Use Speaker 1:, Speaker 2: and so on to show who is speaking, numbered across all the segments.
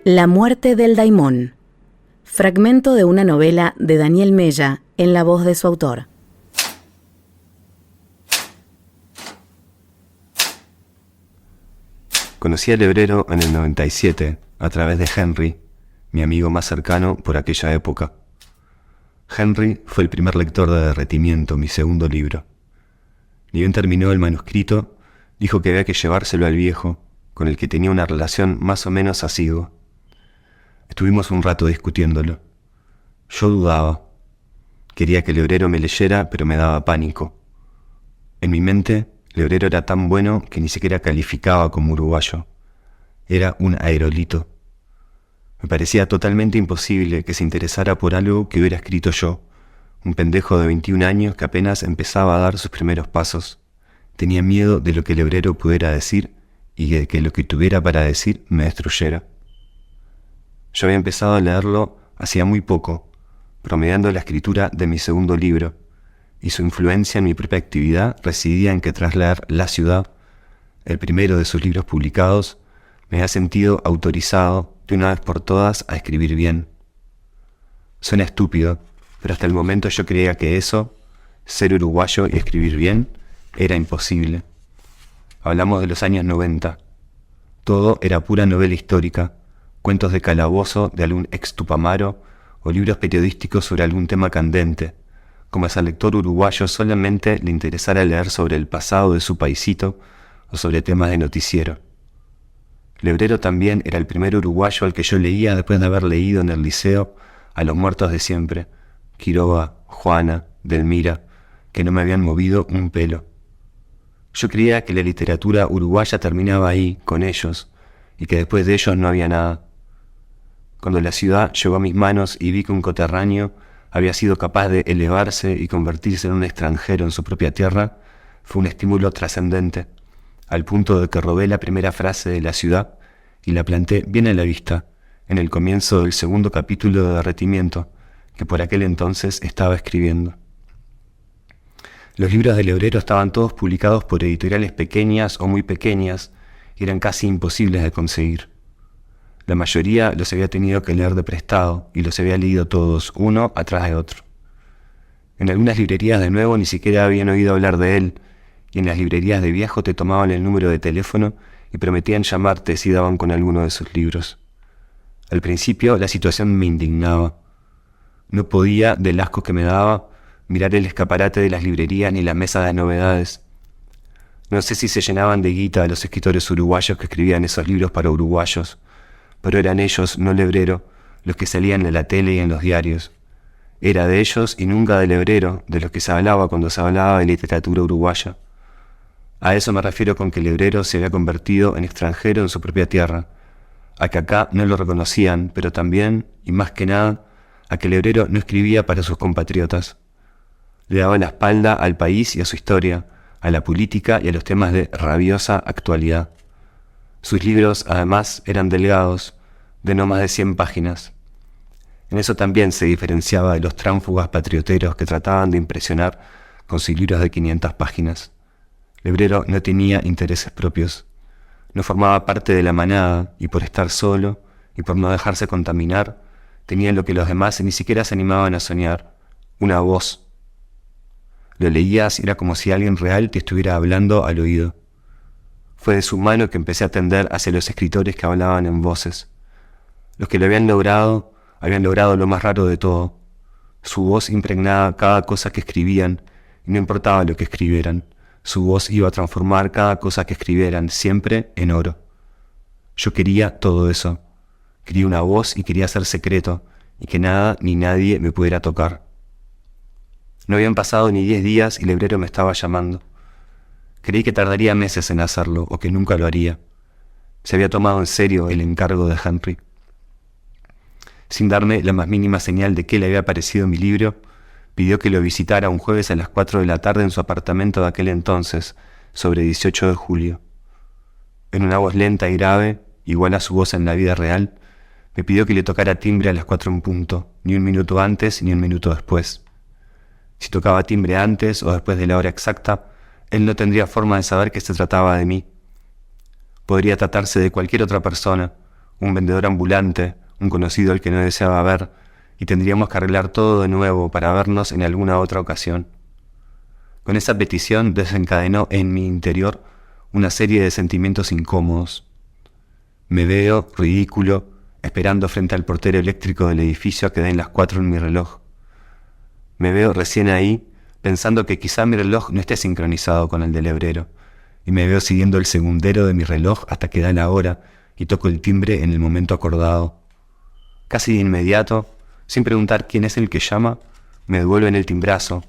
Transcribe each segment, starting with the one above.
Speaker 1: La muerte del daimón. Fragmento de una novela de Daniel Mella en la voz de su autor.
Speaker 2: Conocí al hebrero en el 97 a través de Henry, mi amigo más cercano por aquella época. Henry fue el primer lector de Derretimiento, mi segundo libro. Ni bien terminó el manuscrito, dijo que había que llevárselo al viejo, con el que tenía una relación más o menos asidua. Estuvimos un rato discutiéndolo. Yo dudaba. Quería que el hebrero me leyera, pero me daba pánico. En mi mente, el hebrero era tan bueno que ni siquiera calificaba como uruguayo. Era un aerolito. Me parecía totalmente imposible que se interesara por algo que hubiera escrito yo, un pendejo de 21 años que apenas empezaba a dar sus primeros pasos. Tenía miedo de lo que el hebrero pudiera decir y de que lo que tuviera para decir me destruyera. Yo había empezado a leerlo hacía muy poco, promediando la escritura de mi segundo libro, y su influencia en mi propia actividad residía en que tras leer La ciudad, el primero de sus libros publicados, me había sentido autorizado de una vez por todas a escribir bien. Suena estúpido, pero hasta el momento yo creía que eso, ser uruguayo y escribir bien, era imposible. Hablamos de los años 90. Todo era pura novela histórica, cuentos de calabozo de algún ex Tupamaro o libros periodísticos sobre algún tema candente, como si al lector uruguayo solamente le interesara leer sobre el pasado de su paisito o sobre temas de noticiero. El hebrero también era el primer uruguayo al que yo leía después de haber leído en el liceo a los muertos de siempre, Quiroga, Juana, Delmira, que no me habían movido un pelo. Yo creía que la literatura uruguaya terminaba ahí, con ellos, y que después de ellos no había nada. Cuando la ciudad llegó a mis manos y vi que un coterráneo había sido capaz de elevarse y convertirse en un extranjero en su propia tierra, fue un estímulo trascendente, al punto de que robé la primera frase de La ciudad y la planté bien a la vista, en el comienzo del segundo capítulo de Derretimiento, que por aquel entonces estaba escribiendo. Los libros del hebrero estaban todos publicados por editoriales pequeñas o muy pequeñas y eran casi imposibles de conseguir. La mayoría los había tenido que leer de prestado y los había leído todos, uno atrás de otro. En algunas librerías de nuevo ni siquiera habían oído hablar de él, y en las librerías de viejo te tomaban el número de teléfono y prometían llamarte si daban con alguno de sus libros. Al principio la situación me indignaba. No podía, del asco que me daba, mirar el escaparate de las librerías ni la mesa de novedades. No sé si se llenaban de guita a los escritores uruguayos que escribían esos libros para uruguayos, pero eran ellos, no el hebrero, los que salían en la tele y en los diarios. Era de ellos y nunca del hebrero, de los que se hablaba cuando se hablaba de literatura uruguaya. A eso me refiero con que el hebrero se había convertido en extranjero en su propia tierra, a que acá no lo reconocían, pero también, y más que nada, a que el hebrero no escribía para sus compatriotas. Le daba la espalda al país y a su historia, a la política y a los temas de rabiosa actualidad. Sus libros, además, eran delgados, de no más de 100 páginas. En eso también se diferenciaba de los tránfugas patrioteros que trataban de impresionar con sus libros de 500 páginas. El hebrero no tenía intereses propios, no formaba parte de la manada y por estar solo y por no dejarse contaminar, tenía lo que los demás ni siquiera se animaban a soñar, una voz. Lo leías y era como si alguien real te estuviera hablando al oído. Fue de su mano que empecé a tender hacia los escritores que hablaban en voces. Los que lo habían logrado lo más raro de todo. Su voz impregnaba cada cosa que escribían, y no importaba lo que escribieran. Su voz iba a transformar cada cosa que escribieran, siempre en oro. Yo quería todo eso. Quería una voz y quería ser secreto, y que nada ni nadie me pudiera tocar. No habían pasado ni 10 días y el hebrero me estaba llamando. Creí que tardaría meses en hacerlo, o que nunca lo haría. Se había tomado en serio el encargo de Henry. Sin darme la más mínima señal de qué le había parecido mi libro, pidió que lo visitara un jueves a las 4 de la tarde en su apartamento de aquel entonces, sobre 18 de julio. En una voz lenta y grave, igual a su voz en la vida real, me pidió que le tocara timbre a las 4 en punto, ni un minuto antes ni un minuto después. Si tocaba timbre antes o después de la hora exacta, él no tendría forma de saber que se trataba de mí. Podría tratarse de cualquier otra persona, un vendedor ambulante, un conocido al que no deseaba ver, y tendríamos que arreglar todo de nuevo para vernos en alguna otra ocasión. Con esa petición desencadenó en mi interior una serie de sentimientos incómodos. Me veo ridículo, esperando frente al portero eléctrico del edificio a que den las 4 en mi reloj. Me veo recién ahí, pensando que quizá mi reloj no esté sincronizado con el del hebrero, y me veo siguiendo el segundero de mi reloj hasta que da la hora y toco el timbre en el momento acordado. Casi de inmediato, sin preguntar quién es el que llama, me devuelven el timbrazo,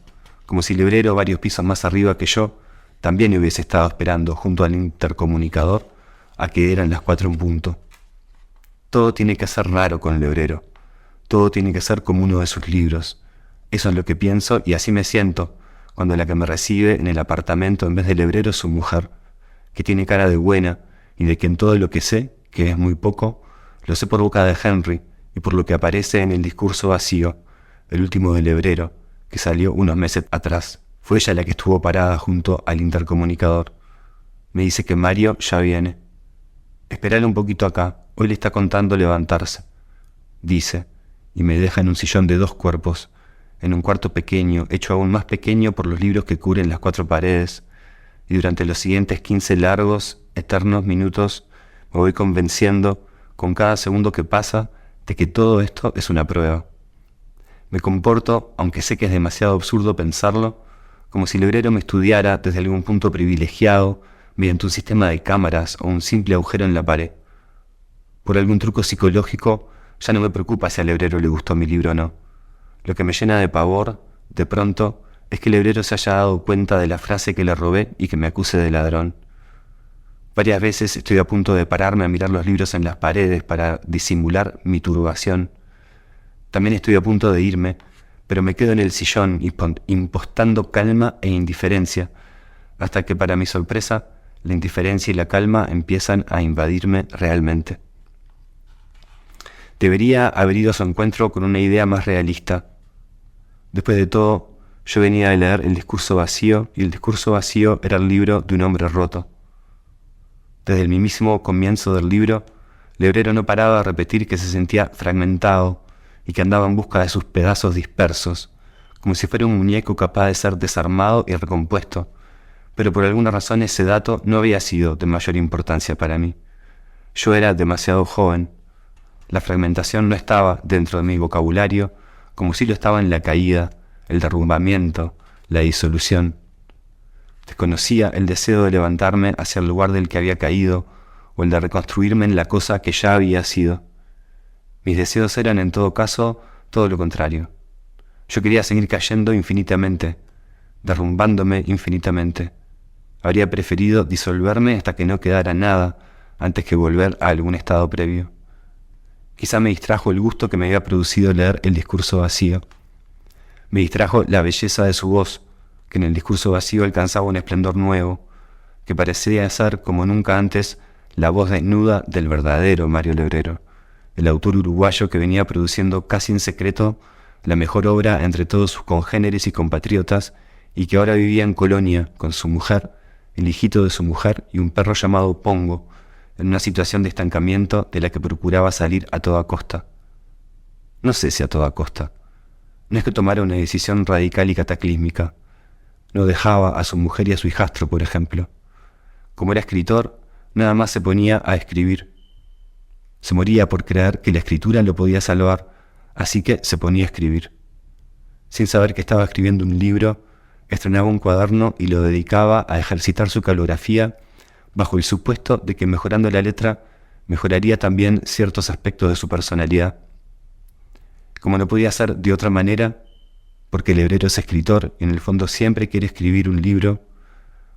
Speaker 2: como si el hebrero varios pisos más arriba que yo también hubiese estado esperando junto al intercomunicador a que eran las 4 en punto. Todo tiene que ser raro con el hebrero, todo tiene que ser como uno de sus libros. Eso es lo que pienso y así me siento cuando la que me recibe en el apartamento en vez del hebrero es su mujer, que tiene cara de buena y de quien todo lo que sé, que es muy poco, lo sé por boca de Henry y por lo que aparece en el discurso vacío, el último del hebrero, que salió unos meses atrás. Fue ella la que estuvo parada junto al intercomunicador. Me dice que Mario ya viene. Esperale un poquito acá, hoy le está contando levantarse, dice, y me deja en un sillón de 2 cuerpos, en un cuarto pequeño, hecho aún más pequeño por los libros que cubren las 4 paredes, y durante los siguientes 15 largos, eternos minutos me voy convenciendo, con cada segundo que pasa, de que todo esto es una prueba. Me comporto, aunque sé que es demasiado absurdo pensarlo, como si el hebrero me estudiara desde algún punto privilegiado, mediante un sistema de cámaras o un simple agujero en la pared. Por algún truco psicológico, ya no me preocupa si al hebrero le gustó mi libro o no. Lo que me llena de pavor, de pronto, es que el hebrero se haya dado cuenta de la frase que le robé y que me acuse de ladrón. Varias veces estoy a punto de pararme a mirar los libros en las paredes para disimular mi turbación. También estoy a punto de irme, pero me quedo en el sillón impostando calma e indiferencia, hasta que para mi sorpresa, la indiferencia y la calma empiezan a invadirme realmente. Debería haber ido a su encuentro con una idea más realista. Después de todo, yo venía a leer El discurso vacío, y El discurso vacío era el libro de un hombre roto. Desde el mismísimo comienzo del libro, el hebrero no paraba de repetir que se sentía fragmentado y que andaba en busca de sus pedazos dispersos, como si fuera un muñeco capaz de ser desarmado y recompuesto, pero por alguna razón ese dato no había sido de mayor importancia para mí. Yo era demasiado joven. La fragmentación no estaba dentro de mi vocabulario, como si lo estaba en la caída, el derrumbamiento, la disolución. Desconocía el deseo de levantarme hacia el lugar del que había caído, o el de reconstruirme en la cosa que ya había sido. Mis deseos eran, en todo caso, todo lo contrario. Yo quería seguir cayendo infinitamente, derrumbándome infinitamente. Habría preferido disolverme hasta que no quedara nada, antes que volver a algún estado previo. Quizá me distrajo el gusto que me había producido leer El discurso vacío. Me distrajo la belleza de su voz, que en El discurso vacío alcanzaba un esplendor nuevo, que parecía ser, como nunca antes, la voz desnuda del verdadero Mario Lebrero, el autor uruguayo que venía produciendo casi en secreto la mejor obra entre todos sus congéneres y compatriotas, y que ahora vivía en Colonia con su mujer, el hijito de su mujer y un perro llamado Pongo, en una situación de estancamiento de la que procuraba salir a toda costa. No sé si a toda costa. No es que tomara una decisión radical y cataclísmica. No dejaba a su mujer y a su hijastro, por ejemplo. Como era escritor, nada más se ponía a escribir. Se moría por creer que la escritura lo podía salvar, así que se ponía a escribir. Sin saber que estaba escribiendo un libro, estrenaba un cuaderno y lo dedicaba a ejercitar su caligrafía bajo el supuesto de que mejorando la letra mejoraría también ciertos aspectos de su personalidad. Como no podía ser de otra manera, porque el hebrero es escritor y en el fondo siempre quiere escribir un libro,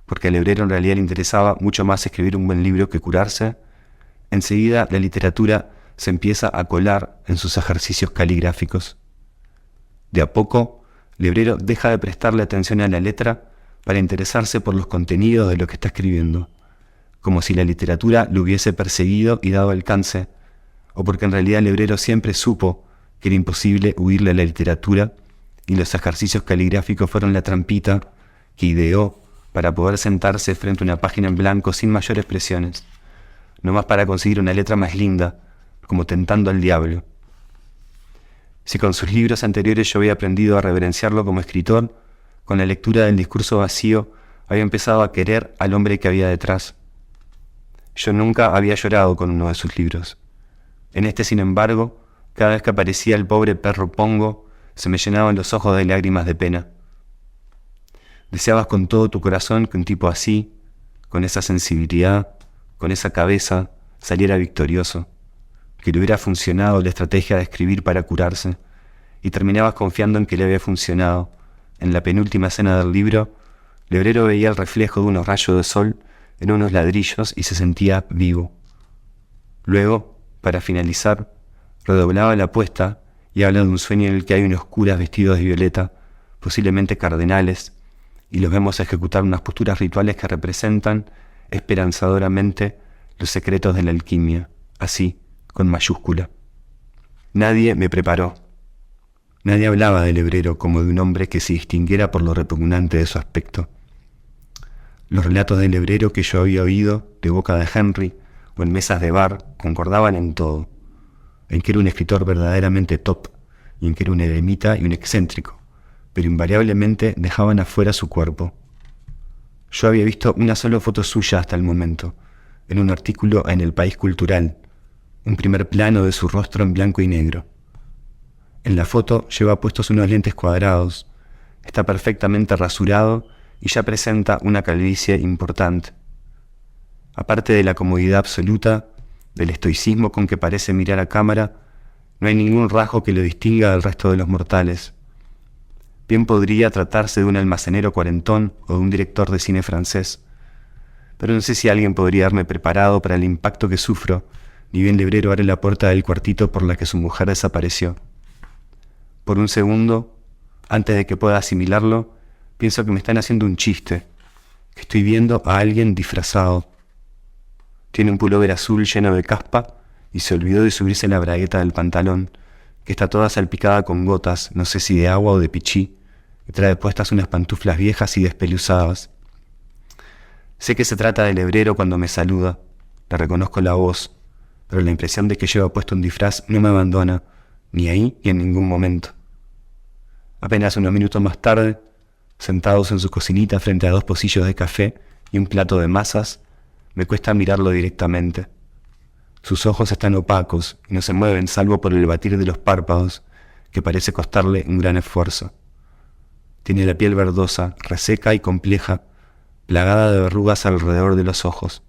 Speaker 2: porque al hebrero en realidad le interesaba mucho más escribir un buen libro que curarse, enseguida la literatura se empieza a colar en sus ejercicios caligráficos. De a poco, el hebrero deja de prestarle atención a la letra para interesarse por los contenidos de lo que está escribiendo, como si la literatura lo hubiese perseguido y dado alcance, o porque en realidad el hebrero siempre supo que era imposible huirle a la literatura y los ejercicios caligráficos fueron la trampita que ideó para poder sentarse frente a una página en blanco sin mayores presiones, nomás para conseguir una letra más linda, como tentando al diablo. Si con sus libros anteriores yo había aprendido a reverenciarlo como escritor, con la lectura del discurso vacío había empezado a querer al hombre que había detrás. Yo nunca había llorado con uno de sus libros. En este, sin embargo, cada vez que aparecía el pobre perro Pongo, se me llenaban los ojos de lágrimas de pena. Deseabas con todo tu corazón que un tipo así, con esa sensibilidad, con esa cabeza, saliera victorioso, que le hubiera funcionado la estrategia de escribir para curarse, y terminabas confiando en que le había funcionado. En la penúltima escena del libro, Lebrero veía el reflejo de unos rayos de sol en unos ladrillos y se sentía vivo. Luego, para finalizar, redoblaba la apuesta y habla de un sueño en el que hay unos curas vestidos de violeta, posiblemente cardenales, y los vemos ejecutar unas posturas rituales que representan esperanzadoramente los secretos de la alquimia, así, con mayúscula. Nadie me preparó. Nadie hablaba del Lebrero como de un hombre que se distinguiera por lo repugnante de su aspecto. Los relatos del Lebrero que yo había oído de boca de Henry o en mesas de bar concordaban en todo, en que era un escritor verdaderamente top y en que era un eremita y un excéntrico, pero invariablemente dejaban afuera su cuerpo. Yo había visto una sola foto suya hasta el momento, en un artículo en El País Cultural, un primer plano de su rostro en blanco y negro. En la foto lleva puestos unos lentes cuadrados, está perfectamente rasurado y ya presenta una calvicie importante. Aparte de la comodidad absoluta, del estoicismo con que parece mirar a cámara, no hay ningún rasgo que lo distinga del resto de los mortales. Bien podría tratarse de un almacenero cuarentón o de un director de cine francés, pero no sé si alguien podría haberme preparado para el impacto que sufro, ni bien Lebrero abre la puerta del cuartito por la que su mujer desapareció. Por un segundo, antes de que pueda asimilarlo, pienso que me están haciendo un chiste, que estoy viendo a alguien disfrazado. Tiene un pullover azul lleno de caspa y se olvidó de subirse la bragueta del pantalón, que está toda salpicada con gotas, no sé si de agua o de pichí, y trae puestas unas pantuflas viejas y despeluzadas. Sé que se trata de Lebrero cuando me saluda, le reconozco la voz, pero la impresión de que lleva puesto un disfraz no me abandona, ni ahí ni en ningún momento. Apenas unos minutos más tarde, sentados en su cocinita frente a 2 pocillos de café y un plato de masas, me cuesta mirarlo directamente. Sus ojos están opacos y no se mueven salvo por el batir de los párpados, que parece costarle un gran esfuerzo. Tiene la piel verdosa, reseca y compleja, plagada de verrugas alrededor de los ojos.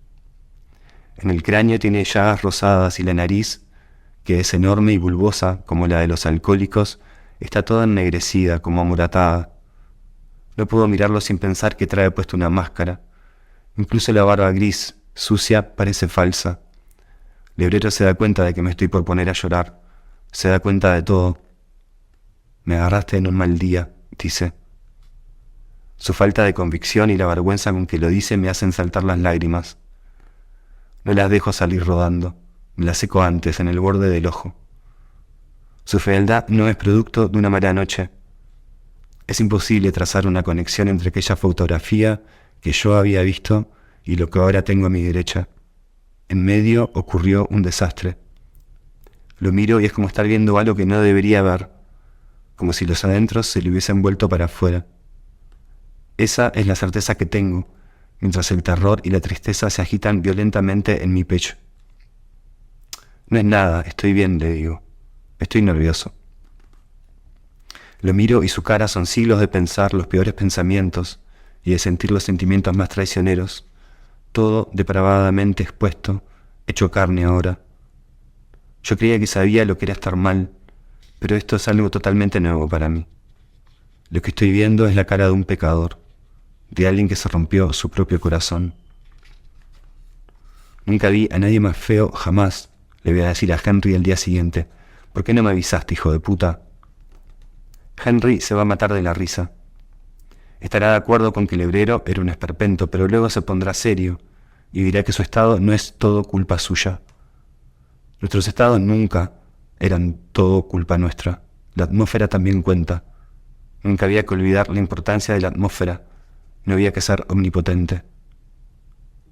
Speaker 2: En el cráneo tiene llagas rosadas y la nariz, que es enorme y bulbosa como la de los alcohólicos, está toda ennegrecida, como amoratada. No puedo mirarlo sin pensar que trae puesto una máscara. Incluso la barba gris, sucia, parece falsa. Lebrero se da cuenta de que me estoy por poner a llorar. Se da cuenta de todo. Me agarraste en un mal día, dice. Su falta de convicción y la vergüenza con que lo dice me hacen saltar las lágrimas. No las dejo salir rodando. Me las seco antes, en el borde del ojo. Su fealdad no es producto de una mala noche. Es imposible trazar una conexión entre aquella fotografía que yo había visto y lo que ahora tengo a mi derecha. En medio ocurrió un desastre. Lo miro y es como estar viendo algo que no debería ver, como si los adentros se le hubiesen vuelto para afuera. Esa es la certeza que tengo, mientras el terror y la tristeza se agitan violentamente en mi pecho. No es nada, estoy bien, le digo. Estoy nervioso. Lo miro y su cara son siglos de pensar los peores pensamientos y de sentir los sentimientos más traicioneros, todo depravadamente expuesto, hecho carne ahora. Yo creía que sabía lo que era estar mal, pero esto es algo totalmente nuevo para mí. Lo que estoy viendo es la cara de un pecador, de alguien que se rompió su propio corazón. Nunca vi a nadie más feo jamás, le voy a decir a Henry el día siguiente. ¿Por qué no me avisaste, hijo de puta? Henry se va a matar de la risa. Estará de acuerdo con que Lebrero era un esperpento, pero luego se pondrá serio y dirá que su estado no es todo culpa suya. Nuestros estados nunca eran todo culpa nuestra. La atmósfera también cuenta. Nunca había que olvidar la importancia de la atmósfera. No había que ser omnipotente.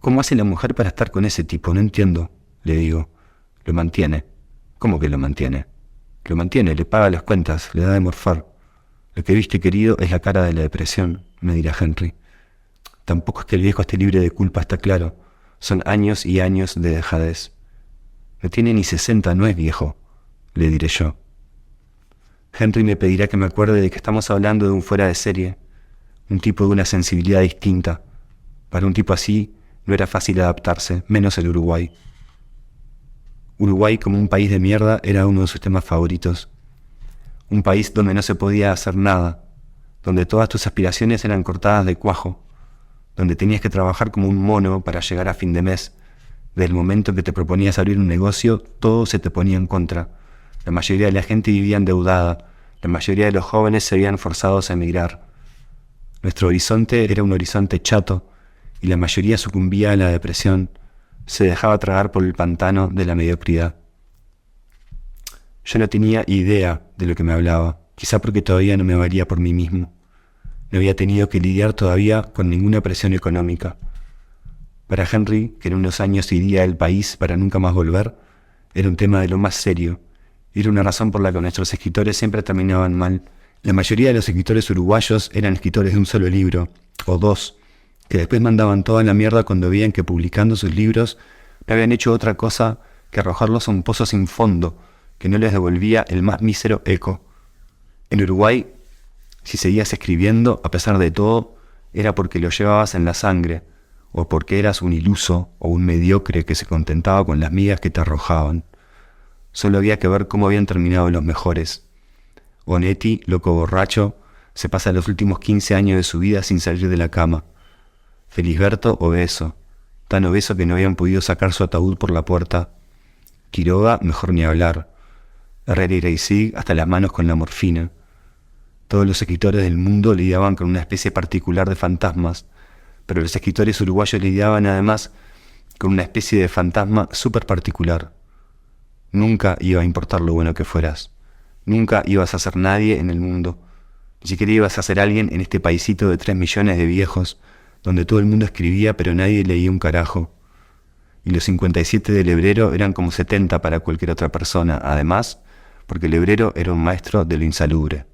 Speaker 2: ¿Cómo hace la mujer para estar con ese tipo? No entiendo, le digo. Lo mantiene. ¿Cómo que lo mantiene? Lo mantiene, le paga las cuentas, le da de morfar. Lo que viste, querido, es la cara de la depresión, me dirá Henry. Tampoco es que el viejo esté libre de culpa, está claro. Son años y años de dejadez. No tiene ni 60, no es viejo, le diré yo. Henry me pedirá que me acuerde de que estamos hablando de un fuera de serie, un tipo de una sensibilidad distinta. Para un tipo así no era fácil adaptarse, menos el Uruguay. Uruguay, como un país de mierda, era uno de sus temas favoritos. Un país donde no se podía hacer nada, donde todas tus aspiraciones eran cortadas de cuajo, donde tenías que trabajar como un mono para llegar a fin de mes. Desde el momento en que te proponías abrir un negocio, todo se te ponía en contra. La mayoría de la gente vivía endeudada, la mayoría de los jóvenes se habían forzados a emigrar. Nuestro horizonte era un horizonte chato, y la mayoría sucumbía a la depresión, se dejaba tragar por el pantano de la mediocridad. Yo no tenía idea de lo que me hablaba, quizá porque todavía no me valía por mí mismo. No había tenido que lidiar todavía con ninguna presión económica. Para Henry, que en unos años iría del país para nunca más volver, era un tema de lo más serio, y era una razón por la que nuestros escritores siempre terminaban mal. La mayoría de los escritores uruguayos eran escritores de un solo libro, o dos, que después mandaban toda la mierda cuando veían que publicando sus libros no habían hecho otra cosa que arrojarlos a un pozo sin fondo, que no les devolvía el más mísero eco. En Uruguay, si seguías escribiendo, a pesar de todo, era porque lo llevabas en la sangre, o porque eras un iluso o un mediocre que se contentaba con las migas que te arrojaban. Solo había que ver cómo habían terminado los mejores. Onetti, loco borracho, se pasa los últimos 15 años de su vida sin salir de la cama. Felisberto, obeso, tan obeso que no habían podido sacar su ataúd por la puerta. Quiroga, mejor ni hablar. Herrera y Reisig, hasta las manos con la morfina. Todos los escritores del mundo lidiaban con una especie particular de fantasmas, pero los escritores uruguayos lidiaban además con una especie de fantasma súper particular. Nunca iba a importar lo bueno que fueras. Nunca ibas a ser nadie en el mundo. Ni siquiera ibas a ser alguien en este paisito de 3 millones de viejos, donde todo el mundo escribía pero nadie leía un carajo. Y los 57 del Lebrero eran como 70 para cualquier otra persona, además, porque el Lebrero era un maestro de lo insalubre.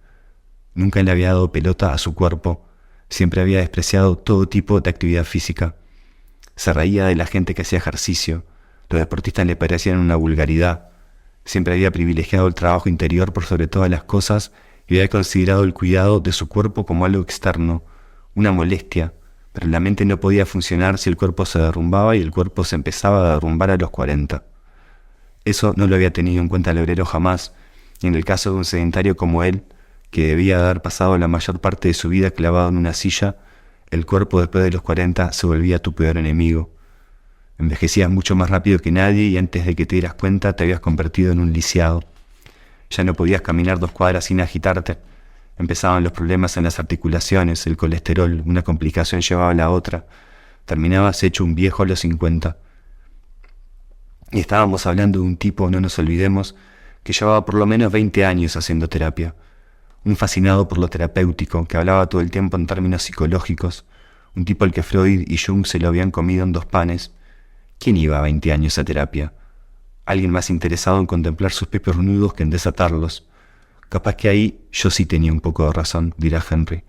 Speaker 2: Nunca le había dado pelota a su cuerpo, siempre había despreciado todo tipo de actividad física. Se reía de la gente que hacía ejercicio, los deportistas le parecían una vulgaridad. Siempre había privilegiado el trabajo interior por sobre todas las cosas y había considerado el cuidado de su cuerpo como algo externo, una molestia, pero la mente no podía funcionar si el cuerpo se derrumbaba y el cuerpo se empezaba a derrumbar a los 40. Eso no lo había tenido en cuenta el Lebrero jamás, y en el caso de un sedentario como él, que debía haber pasado la mayor parte de su vida clavado en una silla, el cuerpo después de los 40 se volvía tu peor enemigo. Envejecías mucho más rápido que nadie y antes de que te dieras cuenta te habías convertido en un lisiado. Ya no podías caminar 2 cuadras sin agitarte. Empezaban los problemas en las articulaciones, el colesterol, una complicación llevaba a la otra. Terminabas hecho un viejo a los 50. Y estábamos hablando de un tipo, no nos olvidemos, que llevaba por lo menos 20 años haciendo terapia. Un fascinado por lo terapéutico, que hablaba todo el tiempo en términos psicológicos. Un tipo al que Freud y Jung se lo habían comido en 2 panes. ¿Quién iba a 20 años a terapia? Alguien más interesado en contemplar sus propios nudos que en desatarlos. Capaz que ahí yo sí tenía un poco de razón, dirá Henry.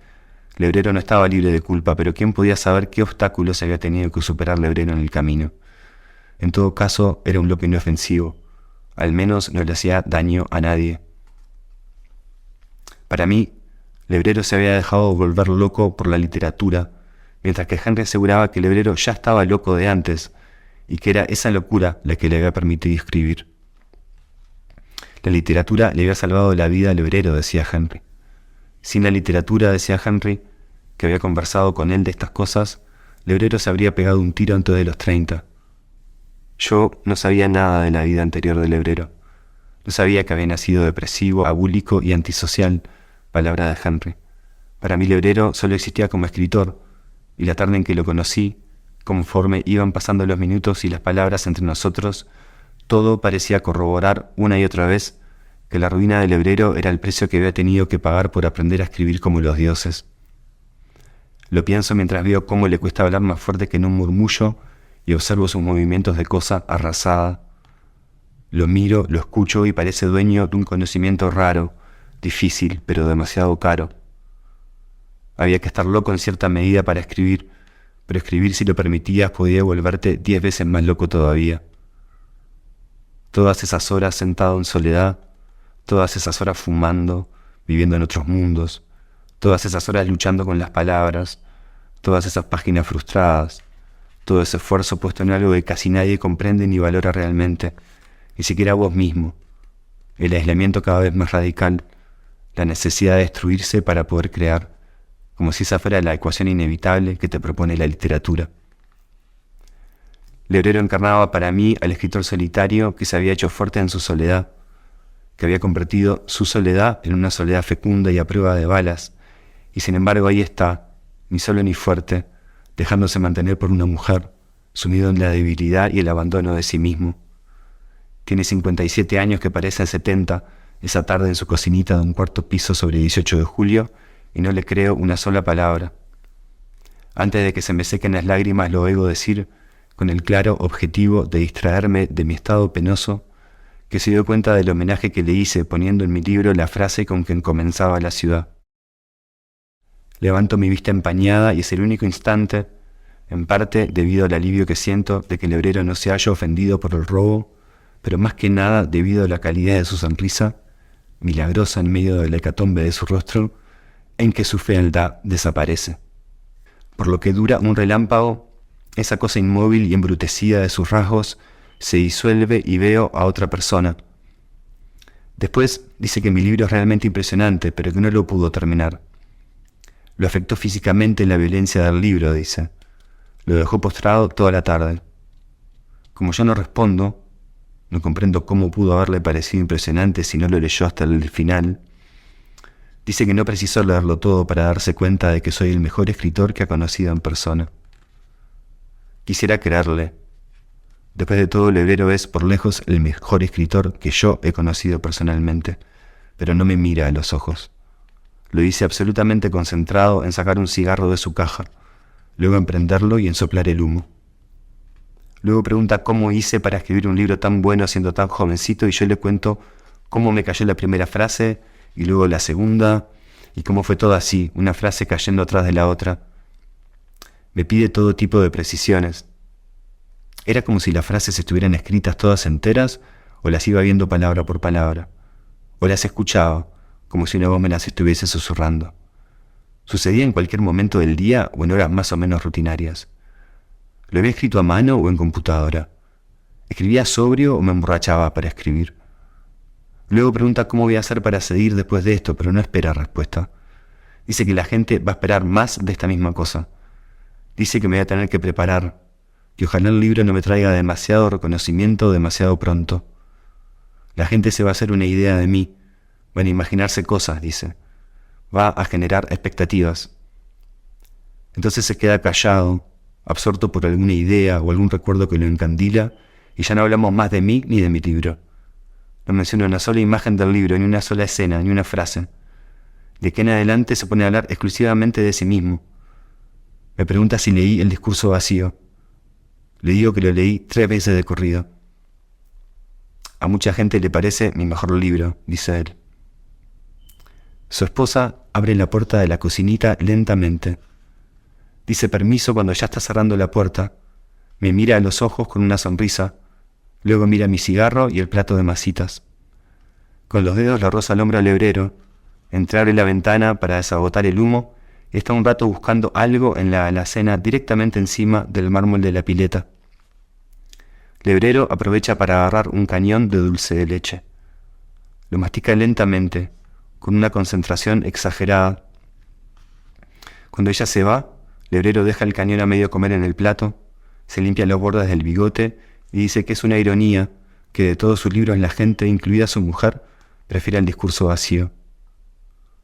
Speaker 2: Lebrero no estaba libre de culpa, pero ¿quién podía saber qué obstáculos había tenido que superar Lebrero en el camino? En todo caso, era un loco inofensivo. Al menos no le hacía daño a nadie. Para mí, Lebrero se había dejado volver loco por la literatura, mientras que Henry aseguraba que Lebrero ya estaba loco de antes, y que era esa locura la que le había permitido escribir. La literatura le había salvado la vida al Lebrero, decía Henry. Sin la literatura, decía Henry, que había conversado con él de estas cosas, Lebrero se habría pegado un tiro antes de los 30. Yo no sabía nada de la vida anterior de Lebrero. No sabía que había nacido depresivo, abúlico y antisocial, palabra de Henry. Para mí Lebrero solo existía como escritor, y la tarde en que lo conocí, conforme iban pasando los minutos y las palabras entre nosotros, todo parecía corroborar una y otra vez que la ruina del Lebrero era el precio que había tenido que pagar por aprender a escribir como los dioses. Lo pienso mientras veo cómo le cuesta hablar más fuerte que en un murmullo y observo sus movimientos de cosa arrasada. Lo miro, lo escucho y parece dueño de un conocimiento raro, difícil, pero demasiado caro. Había que estar loco en cierta medida para escribir, pero escribir, si lo permitías, podía volverte 10 veces más loco todavía. Todas esas horas sentado en soledad, todas esas horas fumando, viviendo en otros mundos, todas esas horas luchando con las palabras, todas esas páginas frustradas, todo ese esfuerzo puesto en algo que casi nadie comprende ni valora realmente, ni siquiera vos mismo, el aislamiento cada vez más radical, la necesidad de destruirse para poder crear, como si esa fuera la ecuación inevitable que te propone la literatura. Lebrero encarnaba para mí al escritor solitario que se había hecho fuerte en su soledad, que había convertido su soledad en una soledad fecunda y a prueba de balas, y sin embargo ahí está, ni solo ni fuerte, dejándose mantener por una mujer, sumido en la debilidad y el abandono de sí mismo. Tiene 57 años que parecen 70, esa tarde en su cocinita de un cuarto piso sobre 18 de julio, y no le creo una sola palabra. Antes de que se me sequen las lágrimas lo oigo decir, con el claro objetivo de distraerme de mi estado penoso, que se dio cuenta del homenaje que le hice poniendo en mi libro la frase con que comenzaba la ciudad. Levanto mi vista empañada y es el único instante, en parte debido al alivio que siento de que Lebrero no se haya ofendido por el robo, pero más que nada debido a la calidad de su sonrisa, milagrosa en medio de la hecatombe de su rostro, en que su fealdad desaparece. Por lo que dura un relámpago, esa cosa inmóvil y embrutecida de sus rasgos se disuelve y veo a otra persona. Después dice que mi libro es realmente impresionante, pero que no lo pudo terminar. Lo afectó físicamente la violencia del libro, dice. Lo dejó postrado toda la tarde. Como yo no respondo, no comprendo cómo pudo haberle parecido impresionante si no lo leyó hasta el final. Dice que no precisó leerlo todo para darse cuenta de que soy el mejor escritor que ha conocido en persona. Quisiera creerle. Después de todo, Lebrero es, por lejos, el mejor escritor que yo he conocido personalmente, pero no me mira a los ojos. Lo dice absolutamente concentrado en sacar un cigarro de su caja, luego en prenderlo y en soplar el humo. Luego pregunta cómo hice para escribir un libro tan bueno siendo tan jovencito y yo le cuento cómo me cayó la primera frase y luego la segunda y cómo fue todo así, una frase cayendo atrás de la otra. Me pide todo tipo de precisiones. Era como si las frases estuvieran escritas todas enteras o las iba viendo palabra por palabra, o las escuchaba como si una voz me las estuviese susurrando. Sucedía en cualquier momento del día o en horas más o menos rutinarias. ¿Lo había escrito a mano o en computadora? ¿Escribía sobrio o me emborrachaba para escribir? Luego pregunta cómo voy a hacer para seguir después de esto, pero no espera respuesta. Dice que la gente va a esperar más de esta misma cosa. Dice que me voy a tener que preparar, que ojalá el libro no me traiga demasiado reconocimiento demasiado pronto. La gente se va a hacer una idea de mí, van a imaginarse cosas, dice. Va a generar expectativas. Entonces se queda callado, absorto por alguna idea o algún recuerdo que lo encandila, y ya no hablamos más de mí ni de mi libro. No menciona una sola imagen del libro, ni una sola escena, ni una frase. De aquí en adelante se pone a hablar exclusivamente de sí mismo. Me pregunta si leí El discurso vacío. Le digo que lo leí 3 veces de corrido. A mucha gente le parece mi mejor libro, dice él. Su esposa abre la puerta de la cocinita lentamente. Dice permiso cuando ya está cerrando la puerta. Me mira a los ojos con una sonrisa. Luego mira mi cigarro y el plato de masitas. Con los dedos le roza el hombro al Lebrero. Abre la ventana para desabotar el humo y está un rato buscando algo en la alacena directamente encima del mármol de la pileta. Lebrero aprovecha para agarrar un cañón de dulce de leche. Lo mastica lentamente, con una concentración exagerada. Cuando ella se va, Lebrero deja el cañón a medio comer en el plato, se limpia los bordes del bigote y dice que es una ironía que de todos sus libros la gente, incluida su mujer, prefiere el discurso vacío.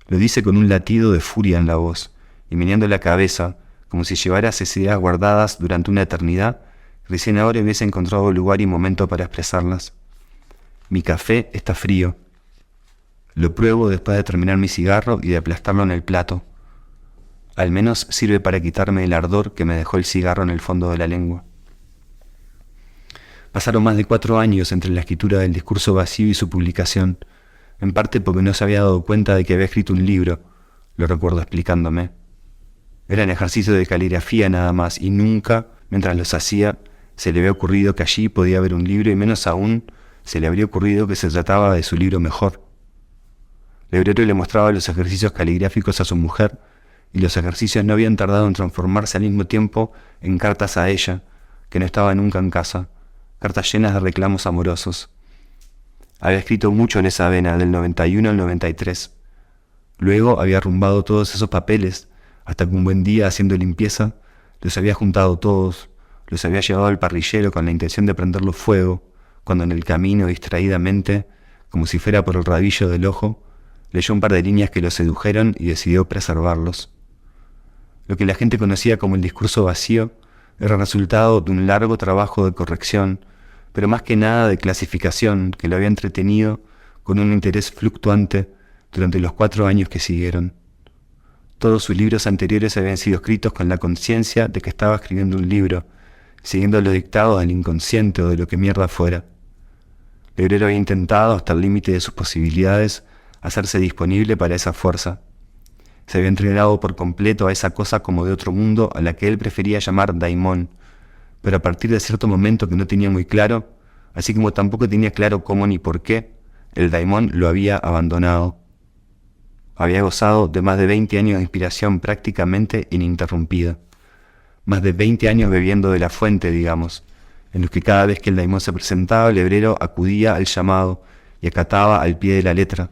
Speaker 2: Lo dice con un latido de furia en la voz y meneando la cabeza, como si llevara esas ideas guardadas durante una eternidad, recién ahora hubiese encontrado lugar y momento para expresarlas. Mi café está frío. Lo pruebo después de terminar mi cigarro y de aplastarlo en el plato. Al menos sirve para quitarme el ardor que me dejó el cigarro en el fondo de la lengua. Pasaron más de 4 años entre la escritura del discurso vacío y su publicación, en parte porque no se había dado cuenta de que había escrito un libro, lo recuerdo explicándome. Eran ejercicios de caligrafía nada más, y nunca, mientras los hacía, se le había ocurrido que allí podía haber un libro, y menos aún se le habría ocurrido que se trataba de su libro mejor. Lebrero le mostraba los ejercicios caligráficos a su mujer, y los ejercicios no habían tardado en transformarse al mismo tiempo en cartas a ella, que no estaba nunca en casa, cartas llenas de reclamos amorosos. Había escrito mucho en esa vena, del 91 al 93. Luego había arrumbado todos esos papeles, hasta que un buen día, haciendo limpieza, los había juntado todos, los había llevado al parrillero con la intención de prenderlos fuego, cuando en el camino, distraídamente, como si fuera por el rabillo del ojo, leyó un par de líneas que lo sedujeron y decidió preservarlos. Lo que la gente conocía como el discurso vacío era el resultado de un largo trabajo de corrección, pero más que nada de clasificación que lo había entretenido con un interés fluctuante durante los 4 años que siguieron. Todos sus libros anteriores habían sido escritos con la conciencia de que estaba escribiendo un libro, siguiendo los dictados del inconsciente o de lo que mierda fuera. Lebrero había intentado, hasta el límite de sus posibilidades, hacerse disponible para esa fuerza. Se había entregado por completo a esa cosa como de otro mundo a la que él prefería llamar daimón, pero a partir de cierto momento que no tenía muy claro, así como tampoco tenía claro cómo ni por qué, el daimón lo había abandonado. Había gozado de más de 20 años de inspiración prácticamente ininterrumpida. Más de 20 años bebiendo de la fuente, digamos, en los que cada vez que el daimón se presentaba, Lebrero acudía al llamado y acataba al pie de la letra,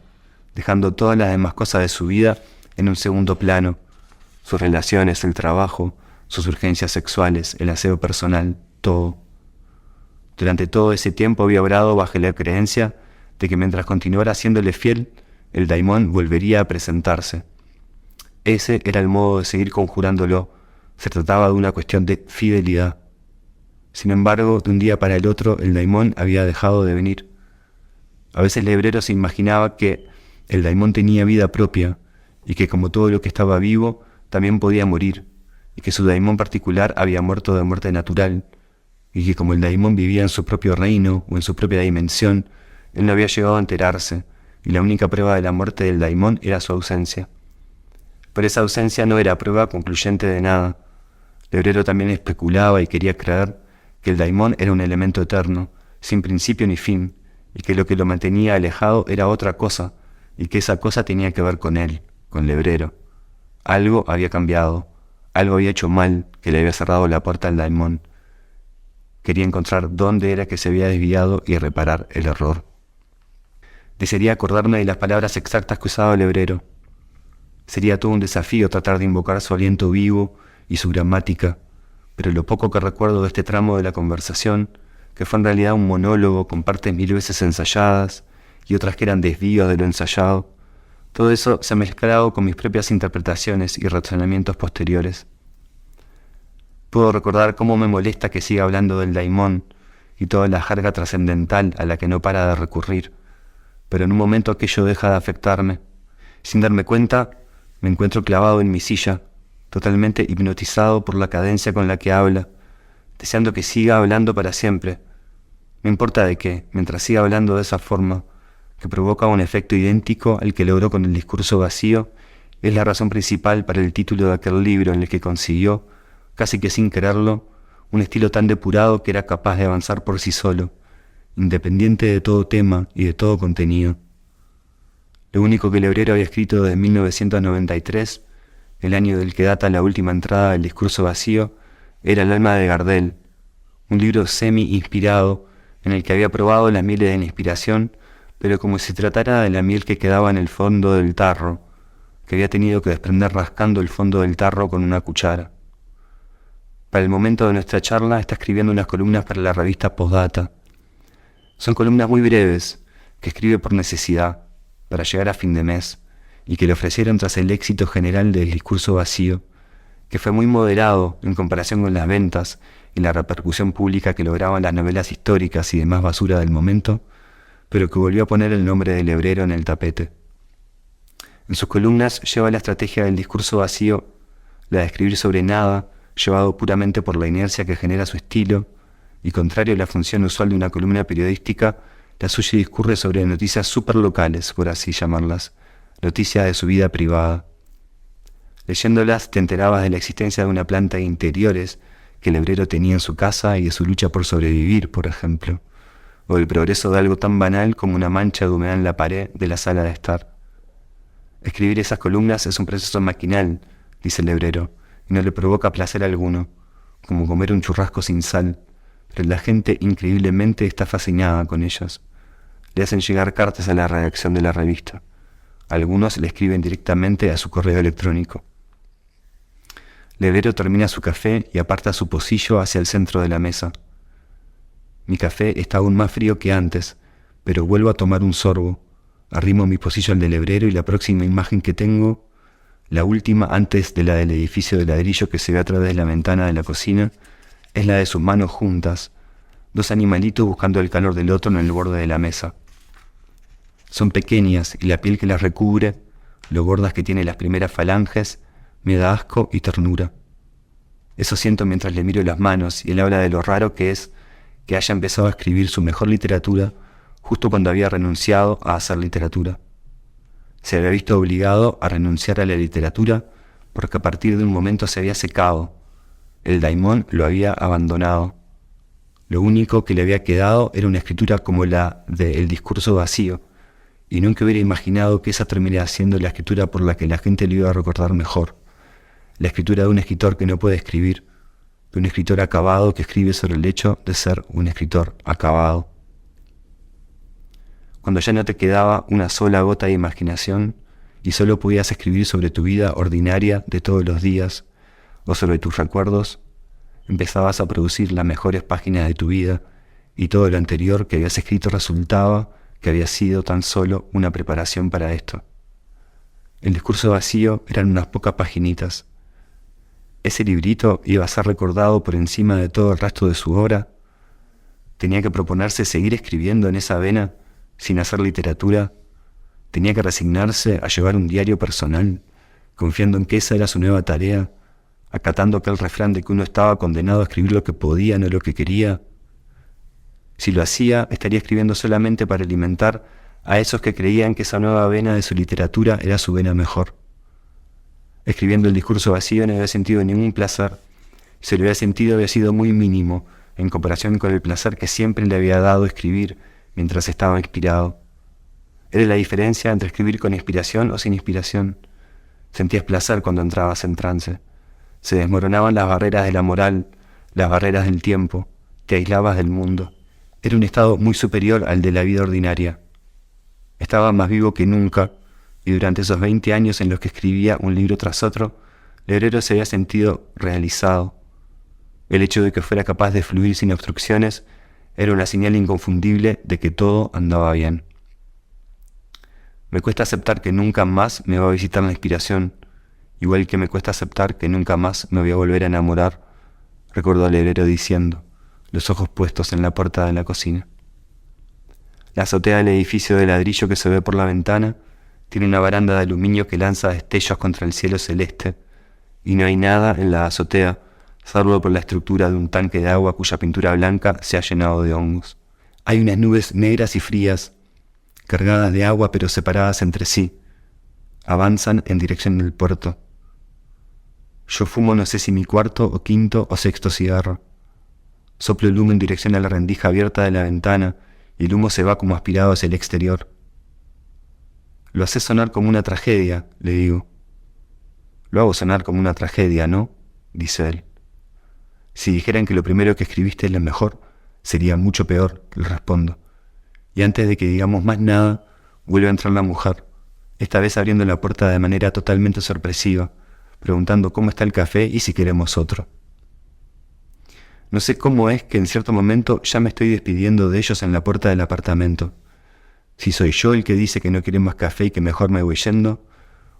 Speaker 2: dejando todas las demás cosas de su vida en un segundo plano, sus relaciones, el trabajo, sus urgencias sexuales, el aseo personal, todo. Durante todo ese tiempo había obrado bajo la creencia de que mientras continuara siéndole fiel, el daimón volvería a presentarse. Ese era el modo de seguir conjurándolo. Se trataba de una cuestión de fidelidad. Sin embargo, de un día para el otro, el daimón había dejado de venir. A veces Lebrero se imaginaba que el daimón tenía vida propia, y que como todo lo que estaba vivo, también podía morir, y que su daimón particular había muerto de muerte natural, y que como el daimón vivía en su propio reino o en su propia dimensión, él no había llegado a enterarse, y la única prueba de la muerte del daimón era su ausencia. Pero esa ausencia no era prueba concluyente de nada. Lebrero también especulaba y quería creer que el daimón era un elemento eterno, sin principio ni fin, y que lo que lo mantenía alejado era otra cosa, y que esa cosa tenía que ver con él, con Lebrero. Algo había cambiado, algo había hecho mal, que le había cerrado la puerta al daimón. Quería encontrar dónde era que se había desviado y reparar el error. Desearía acordarme de las palabras exactas que usaba Lebrero. Sería todo un desafío tratar de invocar su aliento vivo y su gramática, pero lo poco que recuerdo de este tramo de la conversación, que fue en realidad un monólogo con partes 1000 veces ensayadas y otras que eran desvíos de lo ensayado, todo eso se ha mezclado con mis propias interpretaciones y razonamientos posteriores. Puedo recordar cómo me molesta que siga hablando del daimón y toda la jerga trascendental a la que no para de recurrir, pero en un momento aquello deja de afectarme. Sin darme cuenta, me encuentro clavado en mi silla, totalmente hipnotizado por la cadencia con la que habla, deseando que siga hablando para siempre. No importa de qué, mientras siga hablando de esa forma, que provoca un efecto idéntico al que logró con el discurso vacío, es la razón principal para el título de aquel libro en el que consiguió, casi que sin quererlo, un estilo tan depurado que era capaz de avanzar por sí solo, independiente de todo tema y de todo contenido. Lo único que Lebrero había escrito desde 1993, el año del que data la última entrada del discurso vacío, era El alma de Gardel, un libro semi-inspirado en el que había probado las mieles de la inspiración, pero como si tratara de la miel que quedaba en el fondo del tarro, que había tenido que desprender rascando el fondo del tarro con una cuchara. Para el momento de nuestra charla está escribiendo unas columnas para la revista Postdata. Son columnas muy breves, que escribe por necesidad, para llegar a fin de mes, y que le ofrecieron tras el éxito general del discurso vacío, que fue muy moderado en comparación con las ventas y la repercusión pública que lograban las novelas históricas y demás basura del momento, pero que volvió a poner el nombre de Lebrero en el tapete. En sus columnas lleva la estrategia del discurso vacío, la de escribir sobre nada, llevado puramente por la inercia que genera su estilo, y contrario a la función usual de una columna periodística, la suya discurre sobre noticias superlocales, por así llamarlas, noticias de su vida privada. Leyéndolas te enterabas de la existencia de una planta de interiores que el hebrero tenía en su casa y de su lucha por sobrevivir, por ejemplo, o del progreso de algo tan banal como una mancha de humedad en la pared de la sala de estar. Escribir esas columnas es un proceso maquinal, dice el hebrero, y no le provoca placer alguno, como comer un churrasco sin sal, pero la gente increíblemente está fascinada con ellas. Le hacen llegar cartas a la redacción de la revista. Algunos le escriben directamente a su correo electrónico. El hebrero termina su café y aparta su pocillo hacia el centro de la mesa. Mi café está aún más frío que antes, pero vuelvo a tomar un sorbo. Arrimo mi pocillo al del hebrero y la próxima imagen que tengo, la última antes de la del edificio de ladrillo que se ve a través de la ventana de la cocina, es la de sus manos juntas, dos animalitos buscando el calor del otro en el borde de la mesa. Son pequeñas y la piel que las recubre, lo gordas que tienen las primeras falanges, me da asco y ternura. Eso siento mientras le miro las manos y él habla de lo raro que es que haya empezado a escribir su mejor literatura justo cuando había renunciado a hacer literatura. Se había visto obligado a renunciar a la literatura porque a partir de un momento se había secado. El daimón lo había abandonado. Lo único que le había quedado era una escritura como la de El discurso vacío, y nunca hubiera imaginado que esa terminaría siendo la escritura por la que la gente le iba a recordar mejor. La escritura de un escritor que no puede escribir, de un escritor acabado que escribe sobre el hecho de ser un escritor acabado. Cuando ya no te quedaba una sola gota de imaginación y solo podías escribir sobre tu vida ordinaria de todos los días o sobre tus recuerdos, empezabas a producir las mejores páginas de tu vida y todo lo anterior que habías escrito resultaba que había sido tan solo una preparación para esto. El discurso vacío eran unas pocas paginitas. Ese librito iba a ser recordado por encima de todo el resto de su obra. Tenía que proponerse seguir escribiendo en esa vena sin hacer literatura. Tenía que resignarse a llevar un diario personal, confiando en que esa era su nueva tarea, acatando aquel refrán de que uno estaba condenado a escribir lo que podía, no lo que quería. Si lo hacía, estaría escribiendo solamente para alimentar a esos que creían que esa nueva vena de su literatura era su vena mejor. Escribiendo el discurso vacío no había sentido ningún placer. Si lo había sentido había sido muy mínimo en comparación con el placer que siempre le había dado escribir mientras estaba inspirado. Era la diferencia entre escribir con inspiración o sin inspiración. Sentías placer cuando entrabas en trance. Se desmoronaban las barreras de la moral, las barreras del tiempo. Te aislabas del mundo. Era un estado muy superior al de la vida ordinaria. Estaba más vivo que nunca, y durante esos 20 años en los que escribía un libro tras otro, el hebrero se había sentido realizado. El hecho de que fuera capaz de fluir sin obstrucciones era una señal inconfundible de que todo andaba bien. Me cuesta aceptar que nunca más me va a visitar la inspiración, igual que me cuesta aceptar que nunca más me voy a volver a enamorar, recordó al hebrero diciendo, los ojos puestos en la puerta de la cocina. La azotea del edificio de ladrillo que se ve por la ventana tiene una baranda de aluminio que lanza destellos contra el cielo celeste, y no hay nada en la azotea, salvo por la estructura de un tanque de agua cuya pintura blanca se ha llenado de hongos. Hay unas nubes negras y frías, cargadas de agua pero separadas entre sí. Avanzan en dirección del puerto. Yo fumo no sé si mi cuarto o quinto o sexto cigarro. Soplo el humo en dirección a la rendija abierta de la ventana y el humo se va como aspirado hacia el exterior. Lo haces sonar como una tragedia, le digo. Lo hago sonar como una tragedia, ¿no? Dice él. Si dijeran que lo primero que escribiste es lo mejor, sería mucho peor, le respondo. Y antes de que digamos más nada, vuelve a entrar la mujer, esta vez abriendo la puerta de manera totalmente sorpresiva, preguntando cómo está el café y si queremos otro. No sé cómo es que en cierto momento ya me estoy despidiendo de ellos en la puerta del apartamento. Si soy yo el que dice que no quiere más café y que mejor me voy yendo,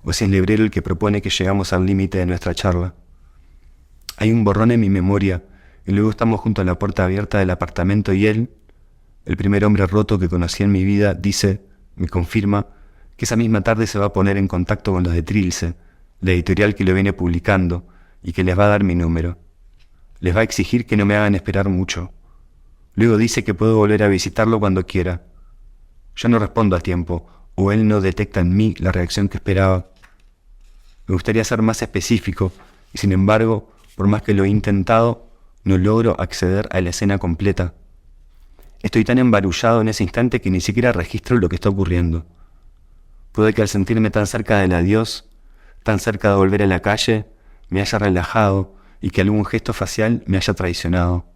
Speaker 2: o si es el hebrero el que propone que llegamos al límite de nuestra charla. Hay un borrón en mi memoria, y luego estamos junto a la puerta abierta del apartamento y él, el primer hombre roto que conocí en mi vida, dice, me confirma, que esa misma tarde se va a poner en contacto con los de Trilce, la editorial que lo viene publicando, y que les va a dar mi número. Les va a exigir que no me hagan esperar mucho. Luego dice que puedo volver a visitarlo cuando quiera. Yo no respondo a tiempo, o él no detecta en mí la reacción que esperaba. Me gustaría ser más específico, y sin embargo, por más que lo he intentado, no logro acceder a la escena completa. Estoy tan embarullado en ese instante que ni siquiera registro lo que está ocurriendo. Puede que al sentirme tan cerca del adiós, tan cerca de volver a la calle, me haya relajado y que algún gesto facial me haya traicionado.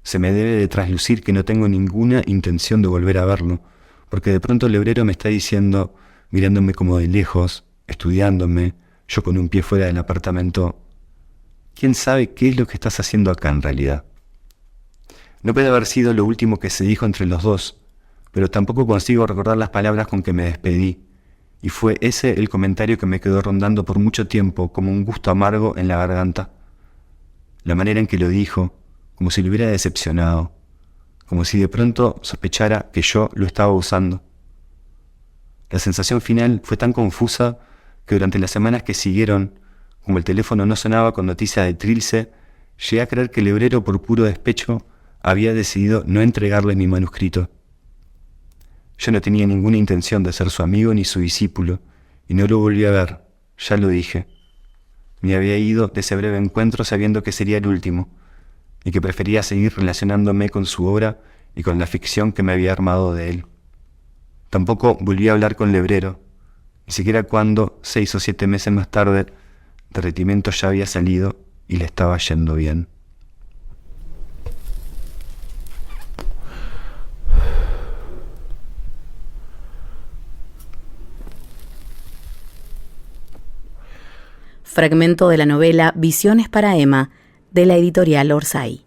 Speaker 2: Se me debe de traslucir que no tengo ninguna intención de volver a verlo, porque de pronto el obrero me está diciendo, mirándome como de lejos, estudiándome, yo con un pie fuera del apartamento, ¿quién sabe qué es lo que estás haciendo acá en realidad? No puede haber sido lo último que se dijo entre los dos, pero tampoco consigo recordar las palabras con que me despedí, y fue ese el comentario que me quedó rondando por mucho tiempo como un gusto amargo en la garganta. La manera en que lo dijo, como si lo hubiera decepcionado, como si de pronto sospechara que yo lo estaba usando. La sensación final fue tan confusa que durante las semanas que siguieron, como el teléfono no sonaba con noticia de Trilce, llegué a creer que el obrero por puro despecho había decidido no entregarle mi manuscrito. Yo no tenía ninguna intención de ser su amigo ni su discípulo, y no lo volví a ver, ya lo dije. Me había ido de ese breve encuentro sabiendo que sería el último, y que prefería seguir relacionándome con su obra y con la ficción que me había armado de él. Tampoco volví a hablar con el obrero, ni siquiera cuando, 6 o 7 meses más tarde, Derretimiento ya había salido y le estaba yendo bien.
Speaker 1: Fragmento de la novela Visiones para Emma, de la editorial Orsay.